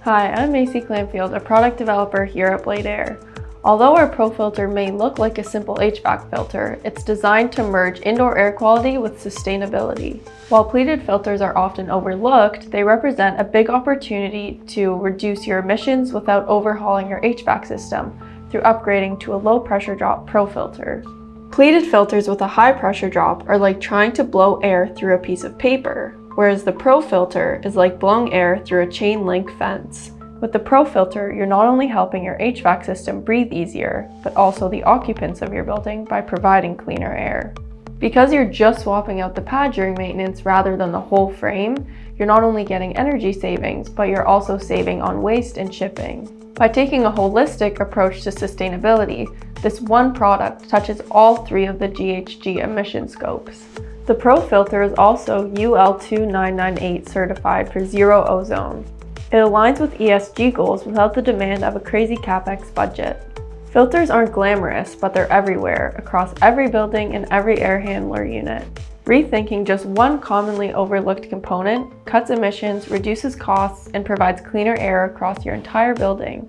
Hi, I'm Macy Clanfield, a product developer here at Blade Air. Although our Pro Filter may look like a simple HVAC filter, it's designed to merge indoor air quality with sustainability. While pleated filters are often overlooked, they represent a big opportunity to reduce your emissions without overhauling your HVAC system through upgrading to a low pressure drop Pro Filter. Pleated filters with a high pressure drop are like trying to blow air through a piece of paper, whereas the Pro Filter is like blowing air through a chain link fence. With the Pro Filter, you're not only helping your HVAC system breathe easier, but also the occupants of your building by providing cleaner air. Because you're just swapping out the pad during maintenance rather than the whole frame, you're not only getting energy savings, but you're also saving on waste and shipping. By taking a holistic approach to sustainability, this one product touches all three of the GHG emission scopes. The Pro Filter is also UL 2998 certified for zero ozone. It aligns with ESG goals without the demand of a crazy CapEx budget. Filters aren't glamorous, but they're everywhere, across every building and every air handler unit. Rethinking just one commonly overlooked component cuts emissions, reduces costs, and provides cleaner air across your entire building.